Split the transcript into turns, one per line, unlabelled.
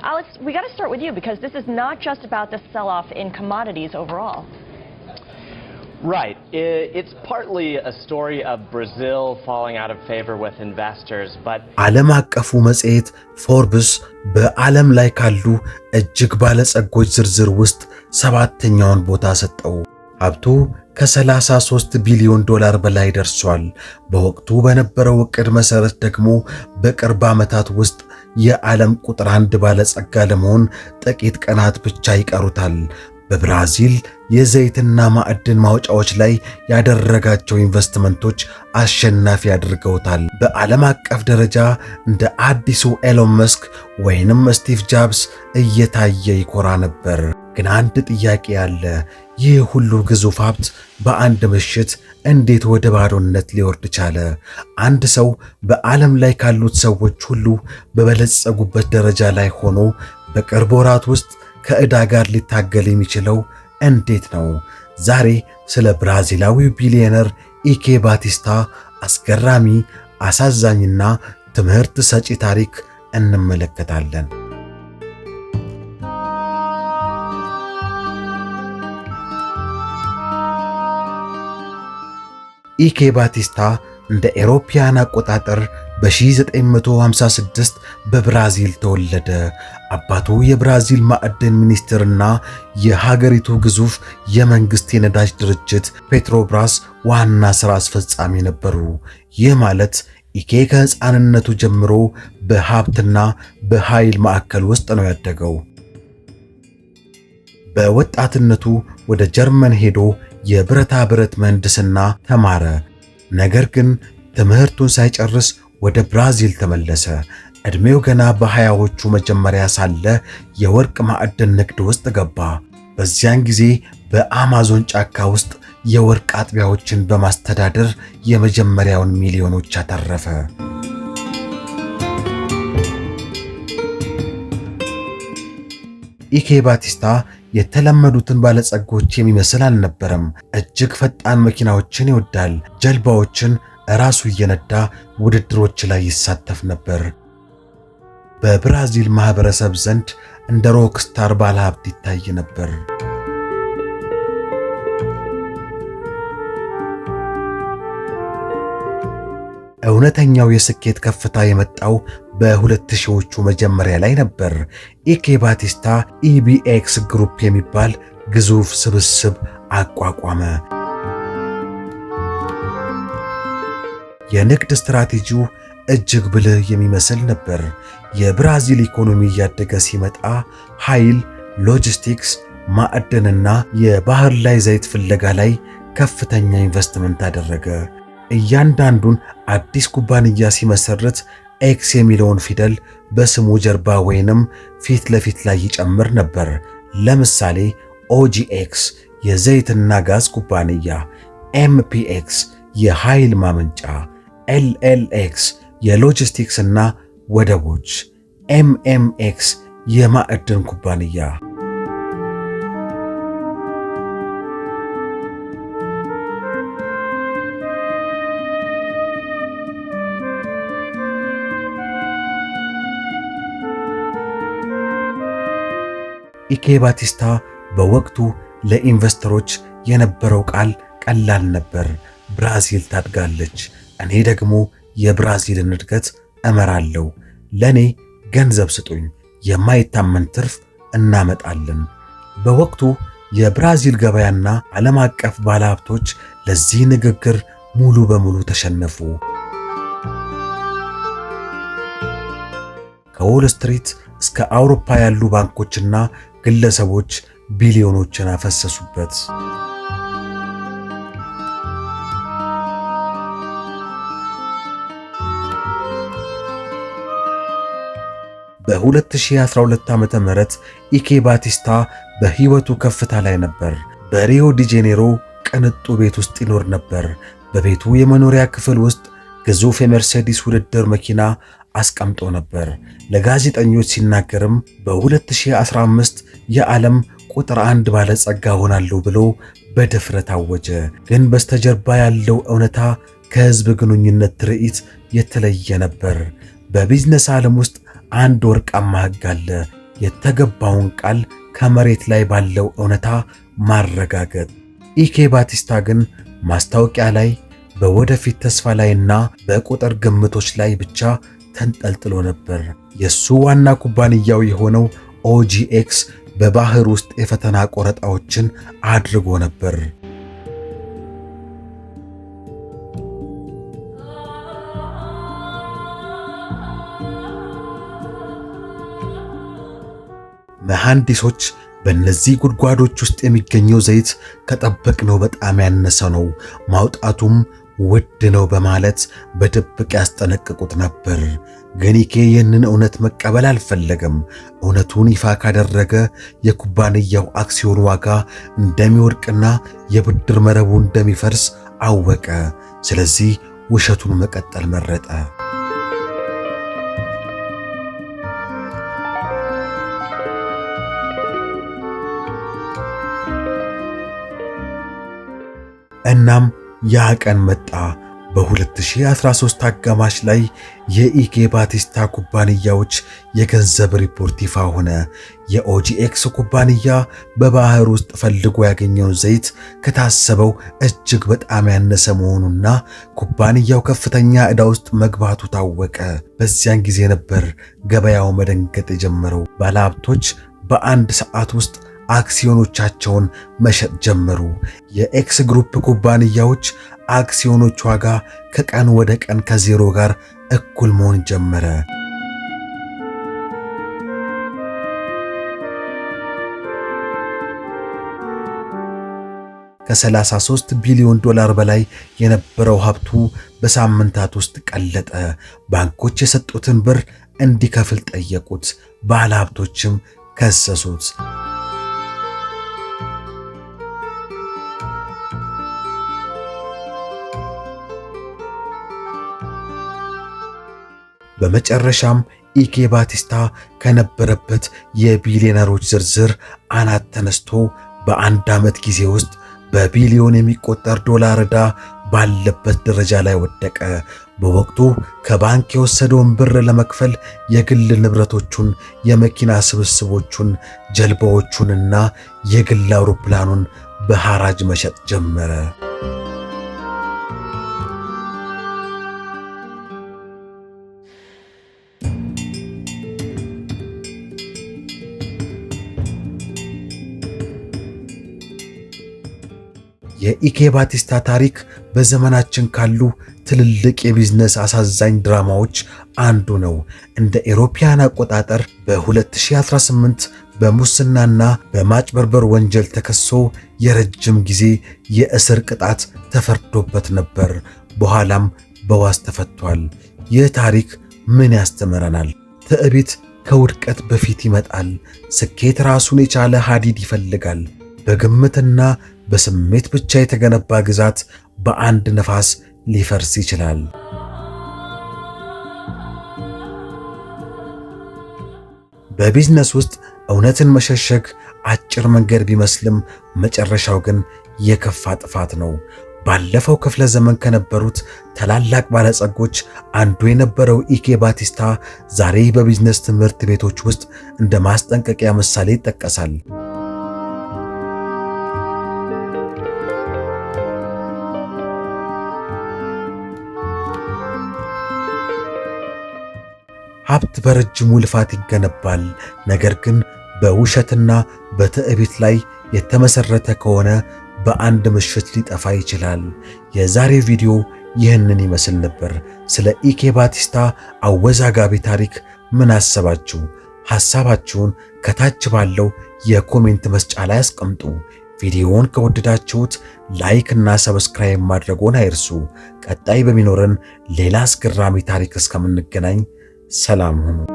Alex, we got to start with you because this is not just about the sell-off in commodities overall.
Right. It's partly a story of Brazil falling out of favor with investors, but
ዓለም አቀፉ መጽሔት ፎርብስ በዓለም ላይ ካሉ እጅግ ባለጸጎች ዝርዝር ውስጥ ሰባተኛውን ቦታ ሰጠው። ሀብቱ ከ33 ቢሊዮን ዶላር በላይ ደርሷል። በወቅቱ በነበረው ዕቅድ መሰረት ደግሞ በቅርብ ዓመታት ውስጥ የዓለም ቁጥር 1 ባለጸጋ ለመሆን ጥቂት ቀናት ብቻ ይቀሩታል። በብራዚል የዘይትና ማዕድን ማውጫዎች ላይ ያደረጋቸው ኢንቨስትመንቶች አሸናፊ አድርገውታል። በዓለም አቀፍ ደረጃ እንደ አዲሱ ኤሎን መስክ ወይንም ስቲቭ ጃብስ እየታየ ይኮራ ነበር። ግን አንድ ጥያቄ አለ። ይህ ሁሉ ግዙፍ ሀብት በአንድ ምሽት እንዴት ወደ ባዶነት ሊወርድ ቻለ? አንድ ሰው በዓለም ላይ ካሉት ሰዎች ሁሉ በበለጸጉበት ደረጃ ላይ ሆኖ በቅርብ ወራት ውስጥ ከዕዳ ጋር ሊታገል የሚችለው እንዴት ነው? ዛሬ ስለ ብራዚላዊው ቢሊዮነር ኢኬ ባቲስታ አስገራሚ፣ አሳዛኝና ትምህርት ሰጪ ታሪክ እንመለከታለን። ኢኬ ባቲስታ እንደ ኤሮፓያን አቆጣጠር በ1956 በብራዚል ተወለደ። አባቱ የብራዚል ማዕድን ሚኒስትርና የሀገሪቱ ግዙፍ የመንግስት የነዳጅ ድርጅት ፔትሮብራስ ዋና ሥራ አስፈጻሚ ነበሩ። ይህ ማለት ኢኬ ከሕፃንነቱ ጀምሮ በሀብትና በኃይል ማዕከል ውስጥ ነው ያደገው። በወጣትነቱ ወደ ጀርመን ሄዶ የብረታ ብረት ምህንድስና ተማረ። ነገር ግን ትምህርቱን ሳይጨርስ ወደ ብራዚል ተመለሰ። ዕድሜው ገና በሃያዎቹ መጀመሪያ ሳለ የወርቅ ማዕድን ንግድ ውስጥ ገባ። በዚያን ጊዜ በአማዞን ጫካ ውስጥ የወርቅ አጥቢያዎችን በማስተዳደር የመጀመሪያውን ሚሊዮኖች አተረፈ። ኢኬ ባቲስታ የተለመዱትን ባለጸጎች የሚመስል አልነበረም። እጅግ ፈጣን መኪናዎችን ይወዳል። ጀልባዎችን ራሱ እየነዳ ውድድሮች ላይ ይሳተፍ ነበር። በብራዚል ማህበረሰብ ዘንድ እንደ ሮክስታር ባለሀብት ይታይ ነበር። እውነተኛው የስኬት ከፍታ የመጣው በ2000ዎቹ መጀመሪያ ላይ ነበር። ኢኬ ባቲስታ ኢቢኤክስ ግሩፕ የሚባል ግዙፍ ስብስብ አቋቋመ። የንግድ ስትራቴጂው እጅግ ብልህ የሚመስል ነበር። የብራዚል ኢኮኖሚ እያደገ ሲመጣ ኃይል፣ ሎጂስቲክስ፣ ማዕድንና የባህር ላይ ዘይት ፍለጋ ላይ ከፍተኛ ኢንቨስትመንት አደረገ። እያንዳንዱን አዲስ ኩባንያ ሲመሰርት ኤክስ የሚለውን ፊደል በስሙ ጀርባ ወይንም ፊት ለፊት ላይ ይጨምር ነበር። ለምሳሌ ኦጂኤክስ የዘይትና ጋዝ ኩባንያ፣ ኤምፒኤክስ የኃይል ማመንጫ፣ ኤልኤልኤክስ የሎጂስቲክስ እና ወደቦች፣ ኤምኤምኤክስ የማዕድን ኩባንያ። ኢኬ ባቲስታ በወቅቱ ለኢንቨስተሮች የነበረው ቃል ቀላል ነበር። ብራዚል ታድጋለች፣ እኔ ደግሞ የብራዚልን እድገት እመራለሁ። ለኔ ገንዘብ ስጡኝ፣ የማይታመን ትርፍ እናመጣለን። በወቅቱ የብራዚል ገበያና ዓለም አቀፍ ባለሀብቶች ለዚህ ንግግር ሙሉ በሙሉ ተሸነፉ። ከዎል ስትሪት እስከ አውሮፓ ያሉ ባንኮችና ግለሰቦች ቢሊዮኖችን አፈሰሱበት። በ2012 ዓመተ ምህረት ኢኬ ባቲስታ በህይወቱ ከፍታ ላይ ነበር። በሪዮ ዲ ጄኔሮ ቅንጡ ቤት ውስጥ ይኖር ነበር። በቤቱ የመኖሪያ ክፍል ውስጥ ግዙፍ የመርሴዲስ ውድድር መኪና አስቀምጦ ነበር። ለጋዜጠኞች ሲናገርም በ2015 የዓለም ቁጥር 1 ባለጸጋ ሆናለሁ ብሎ በድፍረት አወጀ። ግን በስተጀርባ ያለው እውነታ ከህዝብ ግንኙነት ትርኢት የተለየ ነበር። በቢዝነስ ዓለም ውስጥ አንድ ወርቃማ ህግ አለ። የተገባውን ቃል ከመሬት ላይ ባለው እውነታ ማረጋገጥ። ኢኬ ባቲስታ ግን ማስታወቂያ ላይ በወደፊት ተስፋ ላይና በቁጥር ግምቶች ላይ ብቻ ተንጠልጥሎ ነበር። የሱ ዋና ኩባንያው የሆነው ኦጂኤክስ በባህር ውስጥ የፈተና ቆረጣዎችን አድርጎ ነበር። መሐንዲሶች በእነዚህ ጉድጓዶች ውስጥ የሚገኘው ዘይት ከጠበቅነው በጣም ያነሰ ነው፣ ማውጣቱም ውድ ነው በማለት በድብቅ ያስጠነቅቁት ነበር። ግን ኢኬ ይህንን እውነት መቀበል አልፈለገም። እውነቱን ይፋ ካደረገ የኩባንያው አክሲዮን ዋጋ እንደሚወድቅና የብድር መረቡ እንደሚፈርስ አወቀ። ስለዚህ ውሸቱን መቀጠል መረጠ። እናም ያ ቀን መጣ። በ2013 አጋማሽ ላይ የኢኬ ባቲስታ ኩባንያዎች የገንዘብ ሪፖርት ይፋ ሆነ። የኦጂኤክስ ኩባንያ በባህር ውስጥ ፈልጎ ያገኘውን ዘይት ከታሰበው እጅግ በጣም ያነሰ መሆኑና ኩባንያው ከፍተኛ ዕዳ ውስጥ መግባቱ ታወቀ። በዚያን ጊዜ ነበር ገበያው መደንገጥ የጀመረው። ባለሀብቶች በአንድ ሰዓት ውስጥ አክሲዮኖቻቸውን መሸጥ ጀመሩ። የኤክስ ግሩፕ ኩባንያዎች አክሲዮኖች ዋጋ ከቀን ወደ ቀን ከዜሮ ጋር እኩል መሆን ጀመረ። ከ33 ቢሊዮን ዶላር በላይ የነበረው ሀብቱ በሳምንታት ውስጥ ቀለጠ። ባንኮች የሰጡትን ብር እንዲከፍል ጠየቁት። ባለ ሀብቶችም ከሰሱት። በመጨረሻም ኢኬ ባቲስታ ከነበረበት የቢሊዮነሮች ዝርዝር አናት ተነስቶ በአንድ ዓመት ጊዜ ውስጥ በቢሊዮን የሚቆጠር ዶላር ዕዳ ባለበት ደረጃ ላይ ወደቀ። በወቅቱ ከባንክ የወሰደውን ብር ለመክፈል የግል ንብረቶቹን፣ የመኪና ስብስቦቹን፣ ጀልባዎቹንና የግል አውሮፕላኑን በሐራጅ መሸጥ ጀመረ። የኢኬ ባቲስታ ታሪክ በዘመናችን ካሉ ትልልቅ የቢዝነስ አሳዛኝ ድራማዎች አንዱ ነው። እንደ ኤሮፓያን አቆጣጠር በ2018 በሙስናና በማጭበርበር ወንጀል ተከሶ የረጅም ጊዜ የእስር ቅጣት ተፈርዶበት ነበር። በኋላም በዋስ ተፈቷል። ይህ ታሪክ ምን ያስተምረናል? ትዕቢት ከውድቀት በፊት ይመጣል። ስኬት ራሱን የቻለ ሐዲድ ይፈልጋል። በግምትና በስሜት ብቻ የተገነባ ግዛት በአንድ ነፋስ ሊፈርስ ይችላል። በቢዝነስ ውስጥ እውነትን መሸሸግ አጭር መንገድ ቢመስልም መጨረሻው ግን የከፋ ጥፋት ነው። ባለፈው ክፍለ ዘመን ከነበሩት ታላላቅ ባለጸጎች አንዱ የነበረው ኢኬ ባቲስታ ዛሬ በቢዝነስ ትምህርት ቤቶች ውስጥ እንደ ማስጠንቀቂያ ምሳሌ ይጠቀሳል። ሀብት በረጅሙ ልፋት ይገነባል። ነገር ግን በውሸትና በትዕቢት ላይ የተመሰረተ ከሆነ በአንድ ምሽት ሊጠፋ ይችላል። የዛሬው ቪዲዮ ይህንን ይመስል ነበር። ስለ ኢኬ ባቲስታ አወዛጋቢ ታሪክ ምን አሰባችሁ? ሐሳባችሁን ከታች ባለው የኮሜንት መስጫ ላይ አስቀምጡ። ቪዲዮውን ከወደዳችሁት ላይክ እና ሰብስክራይብ ማድረግዎን አይርሱ። ቀጣይ በሚኖረን ሌላ አስገራሚ ታሪክ እስከምንገናኝ ሰላም ሁኑ።